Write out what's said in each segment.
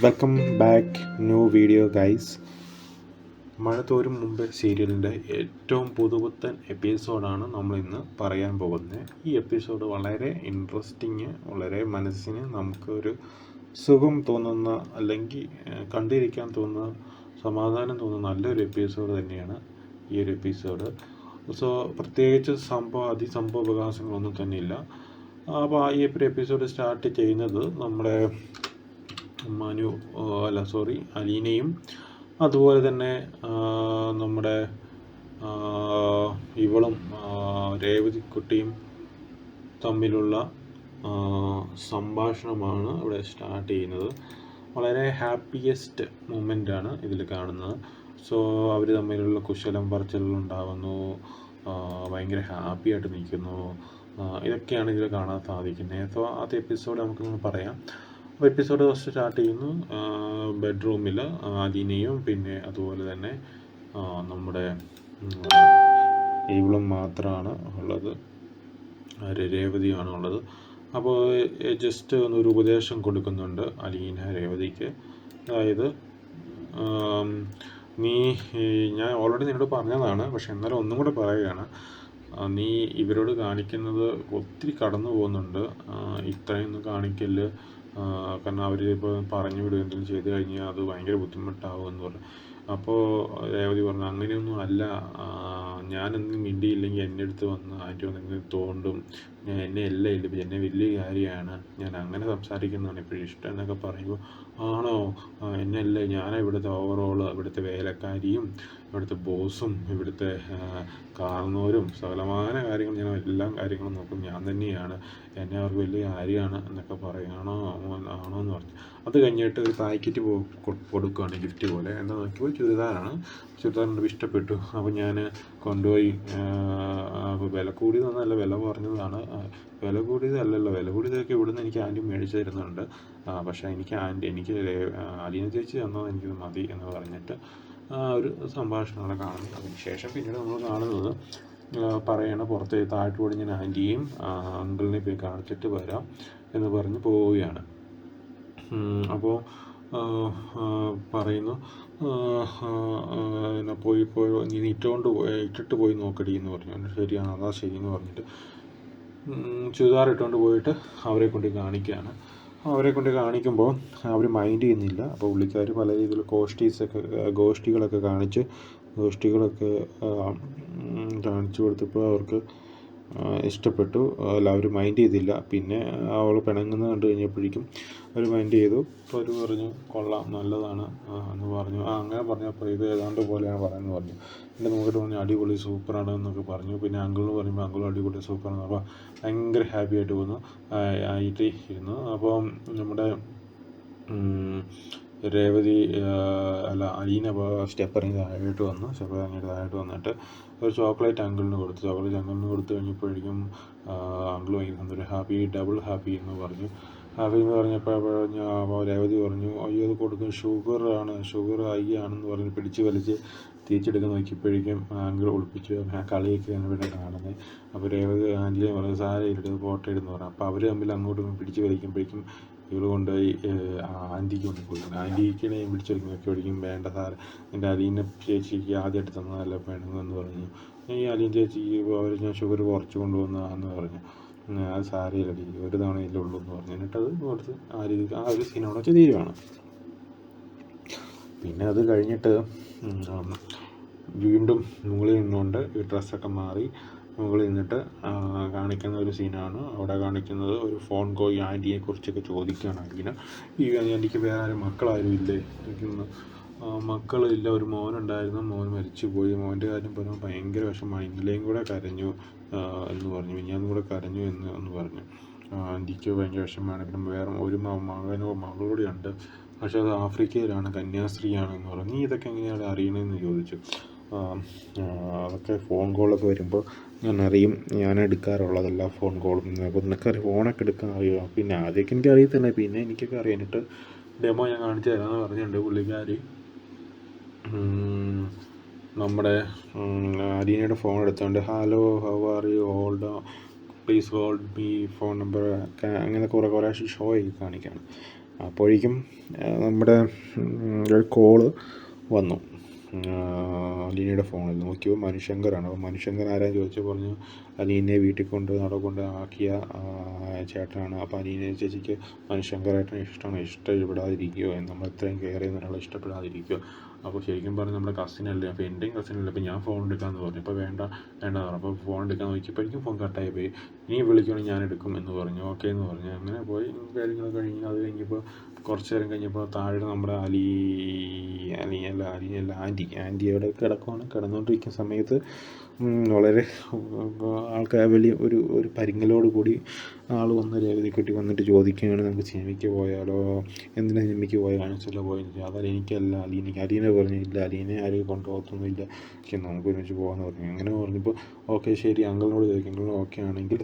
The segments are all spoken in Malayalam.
Welcome back new video guys. മഴ തോരും മുമ്പേ സീരിയലിൻ്റെ ഏറ്റവും പുതുപുത്തൻ എപ്പിസോഡാണ് നമ്മളിന്ന് പറയാൻ പോകുന്നത്. ഈ എപ്പിസോഡ് വളരെ ഇൻട്രസ്റ്റിങ്, വളരെ മനസ്സിന് നമുക്കൊരു സുഖം തോന്നുന്ന, അല്ലെങ്കിൽ കണ്ടിരിക്കാൻ തോന്നുന്ന, സമാധാനം തോന്നുന്ന നല്ലൊരു എപ്പിസോഡ് തന്നെയാണ് ഈ ഒരു എപ്പിസോഡ്. സോ പ്രത്യേകിച്ച് അതിസംഭവ വികാസങ്ങളൊന്നും തന്നെയില്ല. അപ്പോൾ ഈ എപ്പിസോഡ് സ്റ്റാർട്ട് ചെയ്യുന്നത് നമ്മുടെ അലീനയും അതുപോലെ തന്നെ നമ്മുടെ ഇവളും രേവതിക്കുട്ടിയും തമ്മിലുള്ള സംഭാഷണമാണ് ഇവിടെ സ്റ്റാർട്ട് ചെയ്യുന്നത്. വളരെ ഹാപ്പിയസ്റ്റ് മൊമെൻ്റാണ് ഇതിൽ കാണുന്നത്. സോ അവർ തമ്മിലുള്ള കുശലം പറച്ചിലുണ്ടാകുന്നു, ഭയങ്കര ഹാപ്പിയായിട്ട് നിൽക്കുന്നു. ഇതൊക്കെയാണ് ഇതിൽ കാണാൻ സാധിക്കുന്നത്. സോ ആദ്യ എപ്പിസോഡ് നമുക്കൊന്ന് പറയാം. അപ്പോൾ എപ്പിസോഡ് ഫസ്റ്റ് സ്റ്റാർട്ട് ചെയ്യുന്നു ബെഡ്റൂമിൽ അലീനയും പിന്നെ അതുപോലെ തന്നെ നമ്മുടെ ഇവളും മാത്രമാണ് ഉള്ളത്, രേവതിയാണ് ഉള്ളത്. അപ്പോൾ ജസ്റ്റ് ഒരു ഉപദേശം കൊടുക്കുന്നുണ്ട് അലീന രേവതിക്ക്. അതായത് ഞാൻ ഓൾറെഡി നിന്നോട് പറഞ്ഞതാണ്, പക്ഷെ എന്നാലും ഒന്നും കൂടെ പറയുകയാണ്. നീ ഇവരോട് കാണിക്കുന്നത് ഒത്തിരി കടന്നു പോകുന്നുണ്ട്, ഇത്രയൊന്നും കാണിക്കല്. കാരണം അവർ ഇപ്പോൾ പറഞ്ഞു വിടുക എന്തെങ്കിലും ചെയ്ത് കഴിഞ്ഞാൽ അത് ഭയങ്കര ബുദ്ധിമുട്ടാകുമെന്ന് പറഞ്ഞു. അപ്പോൾ രേവതി പറഞ്ഞു, അങ്ങനെയൊന്നും അല്ല, ഞാൻ എന്തെങ്കിലും മിണ്ടിയില്ലെങ്കിൽ എൻ്റെ അടുത്ത് വന്ന് ആൻറ്റി എന്തെങ്കിലും തോണ്ടും, എന്നെ എല്ലാം ഇല്ല, എന്നെ വലിയ കാര്യമാണ്, ഞാൻ അങ്ങനെ സംസാരിക്കുന്നതാണ് ഇപ്പോഴും ഇഷ്ടം എന്നൊക്കെ പറയുമ്പോൾ, ആണോ, എന്നെയല്ലേ, ഞാനാണ് ഇവിടുത്തെ ഓവറോൾ, ഇവിടുത്തെ വേലക്കാരിയും ഇവിടുത്തെ ബോസും ഇവിടുത്തെ കാർന്നവരും സകലമാന കാര്യങ്ങൾ, ഞാൻ എല്ലാ കാര്യങ്ങളും നോക്കും, ഞാൻ തന്നെയാണ്, എന്നെ അവർക്ക് വലിയ കാര്യമാണ് എന്നൊക്കെ പറയും. ആണോ എന്ന് പറഞ്ഞു. അത് കഴിഞ്ഞിട്ട് ഒരു പാക്കറ്റ് കൊടുക്കുകയാണ് ഗിഫ്റ്റ് പോലെ. എന്താ നോക്കിയപ്പോൾ ചുരിദാറാണ്. ചുരിദാറിൻ്റെ ഇഷ്ടപ്പെട്ടു. അപ്പോൾ ഞാൻ കൊണ്ടുപോയി, വില കൂടിയതൊന്നുമല്ല, വില കുറഞ്ഞതാണ്. വില കൂടിയതൊക്കെ ഇവിടുന്ന് എനിക്ക് ആൻറ്റി മേടിച്ച് തരുന്നുണ്ട്, പക്ഷേ എനിക്ക് അലീന ചേച്ചി തന്നത് എനിക്കിത് മതി എന്ന് പറഞ്ഞിട്ട് ഒരു സംഭാഷണമാണ് കാണുന്നത്. അതിനുശേഷം പിന്നീട് നമ്മൾ കാണുന്നത് പറയണ പുറത്ത് താഴോട്ട് കൂടി ഞാൻ ആൻറ്റിയും അങ്കിളിനെ പോയി കാണിച്ചിട്ട് വരാം എന്ന് പറഞ്ഞ് പോവുകയാണ്. അപ്പോൾ പറയുന്നു, പോയി നീ ഇട്ടിട്ട് പോയി നോക്കടി എന്ന് പറഞ്ഞു. ശരിയാണ്, അതാ ശരിയെന്ന് പറഞ്ഞിട്ട് ചുരിദാർ ഇട്ടുകൊണ്ട് പോയിട്ട് അവരെ കൊണ്ട് കാണിക്കുമ്പോൾ അവർ മൈൻഡ് ചെയ്യുന്നില്ല. അപ്പോൾ പുള്ളിക്കാർ പല രീതിയിൽ ഗോഷ്ഠികളൊക്കെ കാണിച്ചു കൊടുത്തപ്പോൾ അവർക്ക് ഇഷ്ടപ്പെട്ടു. അവർ മൈൻഡ് ചെയ്തില്ല. പിന്നെ അവൾ പിണങ്ങുന്നത് കണ്ടു കഴിഞ്ഞപ്പോഴേക്കും അവർ മൈൻഡ് ചെയ്തു. അപ്പോൾ അവർ പറഞ്ഞു, കൊള്ളാം, നല്ലതാണ് എന്ന് പറഞ്ഞു. അങ്ങനെ പറഞ്ഞപ്പോൾ ഇത് ഏതാണ്ട് പോലെയാണ് പറയുന്നത് പറഞ്ഞു. എൻ്റെ നോക്കിയിട്ട് പറഞ്ഞു, അടിപൊളി, സൂപ്പറാണ് എന്നൊക്കെ പറഞ്ഞു. പിന്നെ അങ്കിളിന് പറയുമ്പോൾ അങ്കിളും അടിപൊളി, സൂപ്പറാണ്. അപ്പോൾ ഭയങ്കര ഹാപ്പി ആയിട്ട് ഇരുന്നു. അപ്പോൾ നമ്മുടെ അലീന സ്റ്റെപ്പ് ഇറങ്ങി താഴോട്ട് വന്നിട്ട് ഒരു ചോക്ലേറ്റ് അങ്കിളിന് കൊടുത്തു കഴിഞ്ഞപ്പോഴേക്കും അങ്കിൾ ഭയങ്കര ഹാപ്പി, ഡബിൾ ഹാപ്പി എന്ന് പറഞ്ഞു. ഹാപ്പി എന്ന് പറഞ്ഞപ്പോൾ രേവതി പറഞ്ഞു, അയ്യോ അത് കൊടുക്കും, ഷുഗർ ഹൈ ആണെന്ന് പറഞ്ഞ് പിടിച്ച് വലിച്ച് തിരിച്ചെടുക്കാൻ നോക്കിയപ്പോഴേക്കും അങ്കിൾ ഒളിപ്പിച്ചു. കളിയൊക്കെയാണ് ഇവിടെ കാണുന്നത്. അപ്പോൾ രേവതി ആൻറ്റിയെ പറഞ്ഞു, സാരയിലിട്ട് ഫോട്ടോ ഇടുന്നു പറഞ്ഞു. അപ്പോൾ അവർ തമ്മിൽ അങ്ങോട്ടും പിടിച്ച് വലിക്കുമ്പോഴേക്കും ഇവൾ കൊണ്ടുപോയി ആൻറ്റിക്ക് കൊടുക്കും. ആൻറ്റിക്കിനെ പിടിച്ചെടുക്കുമ്പോഴേക്കും വേണ്ട സാർ, എൻ്റെ അലീന ചേച്ചിക്ക് ആദ്യമായിട്ട് തന്നതല്ല വേണമെന്ന് പറഞ്ഞു. ഈ അലീന ചേച്ചിക്ക് അവർ ഞാൻ ഷുഗർ കുറച്ച് കൊണ്ടുവന്നതാണെന്ന് പറഞ്ഞു. അത് സാരയില്ലടി, ഒരു തവണയല്ലേ ഉള്ളൂ എന്ന് പറഞ്ഞു. എന്നിട്ടത് കൊടുത്ത് ആ ഒരു സീനോടെ വെച്ച് തീരുവാണ്. പിന്നെ അത് കഴിഞ്ഞിട്ട് വീണ്ടും മുകളിൽ നിന്നുകൊണ്ട് ഈ ഡ്രസ്സൊക്കെ മാറി മുകളിൽ നിന്നിട്ട് കാണിക്കുന്ന ഒരു സീനാണ്. അവിടെ കാണിക്കുന്നത് ഒരു ഫോൺ കോൾ ആൻറ്റിയെ കുറിച്ചൊക്കെ ചോദിക്കുകയാണ് അലീന. ഈ ആൻറ്റിക്ക് വേറെ ആരും മക്കളാരും ഇല്ലേ? മക്കളില്ല, ഒരു മോനുണ്ടായിരുന്നു, മോൻ മരിച്ചുപോയി. മോൻ്റെ കാര്യം പറയുമ്പോൾ ഭയങ്കര വിഷമമാണ്. ഇന്നലെയും കൂടെ കരഞ്ഞു എന്ന് പറഞ്ഞു, മിനിഞ്ഞാന്നും കൂടെ കരഞ്ഞു എന്ന് പറഞ്ഞു. ആൻറ്റിക്ക് ഭയങ്കര വിഷമമാണ്. പിന്നെ വേറെ ഒരു മകളൂടെ ഉണ്ട്, പക്ഷേ അത് ആഫ്രിക്കയിലാണ്, കന്യാസ്ത്രീയാണെന്ന് പറഞ്ഞു. നീ ഇതൊക്കെ എങ്ങനെയാണ് അറിയണമെന്ന് ചോദിച്ചു. അതൊക്കെ ഫോൺ കോളൊക്കെ വരുമ്പോൾ ഞാൻ അറിയും, ഞാൻ എടുക്കാറുള്ളതല്ല ഫോൺ കോളും. അപ്പോൾ നിനക്കറിയാം, ഫോണൊക്കെ എടുക്കാൻ അറിയുമോ? പിന്നെ ആദ്യമൊക്കെ എനിക്ക് അറിയത്തില്ല, പിന്നെ എനിക്കൊക്കെ അറിയാം. എന്നിട്ട് ഡെമോ ഞാൻ കാണിച്ചു തരാമെന്ന് പറഞ്ഞിട്ടുണ്ട് പുള്ളിക്കാരി. നമ്മുടെ അലീനയുടെ ഫോൺ എടുത്തുകൊണ്ട് hello how are you, please hold me phone number, അങ്ങനെ കുറേ ഷോ കാണിക്കുകയാണ്. അപ്പോഴേക്കും നമ്മുടെ ഒരു കോള് വന്നു അലീനയുടെ ഫോണിൽ. നോക്കിയപ്പോൾ മനുശങ്കറാണ്. അപ്പോൾ മനുശങ്കർ ആരാന്ന് ചോദിച്ചു പറഞ്ഞു അലീനയെ വീട്ടിൽ കൊണ്ട് ആക്കിയ ചേട്ടനാണ്. അപ്പോൾ അലീന ചേച്ചിക്ക് മനുശങ്കറായിട്ടാണ് ഇഷ്ടമാണ്, ഇഷ്ടപ്പെടാതിരിക്കുമോ, നമ്മൾ എത്രയും കെയർ ചെയ്യുന്ന ഒരാളെ ഇഷ്ടപ്പെടാതിരിക്കുമോ? അപ്പോൾ ശരിക്കും പറഞ്ഞാൽ നമ്മുടെ കസിനല്ലേ, അപ്പോൾ എൻ്റെയും കസിനല്ലേ. അപ്പോൾ ഞാൻ ഫോൺ എടുക്കാമെന്ന് പറഞ്ഞു. അപ്പോൾ വേണ്ട പറഞ്ഞു. അപ്പോൾ ഫോൺ എടുക്കാൻ നോക്കിയപ്പോഴേക്കും ഫോൺ കട്ടായി പോയി. ഇനി വിളിക്കുകയാണെങ്കിൽ ഞാൻ എടുക്കും എന്ന് പറഞ്ഞു. ഓക്കെ എന്ന് പറഞ്ഞു. അങ്ങനെ പോയി കാര്യങ്ങളൊക്കെ കഴിഞ്ഞ് അത് കഴിഞ്ഞപ്പോൾ കുറച്ച് നേരം കഴിഞ്ഞപ്പോൾ താഴെ നമ്മുടെ ആൻറ്റി അവിടെ കിടന്നുകൊണ്ടിരിക്കുന്ന സമയത്ത് വളരെ ആൾക്കാർ വലിയ ഒരു പരിങ്ങലോട് കൂടി ആൾ വന്ന് രേവതിക്കുട്ടി വന്നിട്ട് ചോദിക്കുകയാണ്, നമുക്ക് സിനിമയ്ക്ക് പോയാലോ, എന്തിനാ സിനിമയ്ക്ക് പോയാൽ കാണിച്ചല്ലോ പോയെന്ന്. അതല്ല എനിക്കല്ല അലീന പറഞ്ഞു, ഇല്ല അലീനെ ആരും കൊണ്ടുപോകത്തൊന്നുമില്ല, പക്ഷെ നമുക്ക് ഒരുമിച്ച് പോകാമെന്ന് പറഞ്ഞു. അങ്ങനെ പറഞ്ഞപ്പോൾ ഓക്കെ ശരി അങ്കിളിനോട് ചോദിക്കും, അങ്കിളിന് ഓക്കെ ആണെങ്കിൽ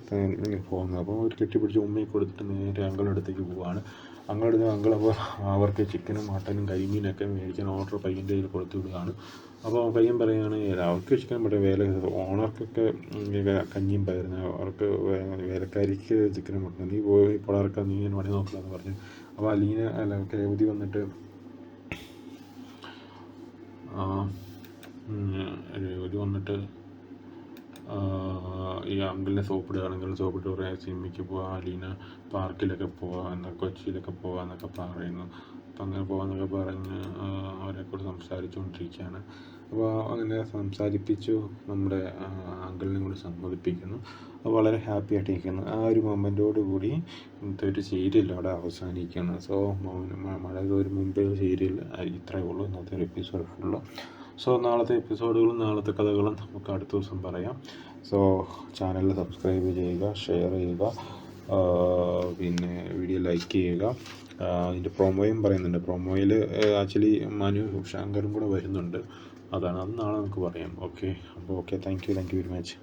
പോകുന്നത്. അപ്പോൾ അവർ കെട്ടിപ്പിടിച്ച് ഉമ്മയെ കൊടുത്തിട്ട് നേരെ അങ്കിളിൻ്റെ അടുത്തേക്ക് പോവുകയാണ്. അങ്കിൾ അപ്പോൾ അവർക്ക് ചിക്കനും മട്ടനും കരിമീനൊക്കെ മേടിക്കാൻ ഓർഡർ പയ്യൻ്റെ കയ്യിൽ കൊടുത്തു വിടുകയാണ്. അപ്പോൾ പയ്യൻ പറയുകയാണ് അവർക്ക് ചിക്കൻ മട്ടൻ ഓണർക്കൊക്കെ കഞ്ഞിയും പയറുന്നു, അവർക്ക് വേലക്കാരിക്ക് ചിക്കനും മട്ടനും, നീ പോയി പുളർക്കാൻ നീ പണി നോക്കില്ലെന്ന് പറഞ്ഞു. അപ്പോൾ രേവതി വന്നിട്ട് ഈ അങ്കിളിനെ സോപ്പിടുകയാണെങ്കിൽ സോപ്പിട്ട് പറയാം സിനിമയ്ക്ക് പോവാം, അലീന പാർക്കിലൊക്കെ പോവാം, എന്നാൽ കൊച്ചിയിലൊക്കെ പോവാമെന്നൊക്കെ പറയുന്നു. അപ്പം അങ്ങനെ പോകാമെന്നൊക്കെ പറഞ്ഞ് അവരെക്കൂടെ സംസാരിച്ചുകൊണ്ടിരിക്കുകയാണ്. അപ്പോൾ അങ്ങനെ സംസാരിപ്പിച്ചു, നമ്മുടെ അങ്കിളിനെ കൂടി സമ്മതിപ്പിക്കുന്നു. അപ്പോൾ വളരെ ഹാപ്പി ആയിട്ടിരിക്കുന്നു. ആ ഒരു മൊമെൻറ്റോട് കൂടി ഇന്നത്തെ ഒരു സീരിയൽ അവിടെ അവസാനിക്കുകയാണ്. സോ മഴ ഒരു മുമ്പേ സീരിയൽ ഇത്രയേ ഉള്ളൂ. ഇന്നത്തെ ഒരു എപ്പിസോഡ് ഫുള്ള്. സോ നാളത്തെ എപ്പിസോഡുകളും നാളത്തെ കഥകളും നമുക്ക് അടുത്ത ദിവസം പറയാം. സോ ചാനൽ സബ്സ്ക്രൈബ് ചെയ്യുക, ഷെയർ ചെയ്യുക, പിന്നെ വീഡിയോ ലൈക്ക് ചെയ്യുക. ഇതിൻ്റെ പ്രൊമോയും പറയുന്നുണ്ട്. പ്രൊമോയിൽ ആക്ച്വലി മനു ശങ്കറും കൂടെ വരുന്നുണ്ട്. അത് നാളെ നമുക്ക് പറയാം. ഓക്കെ, അപ്പോൾ okay, thank you very much.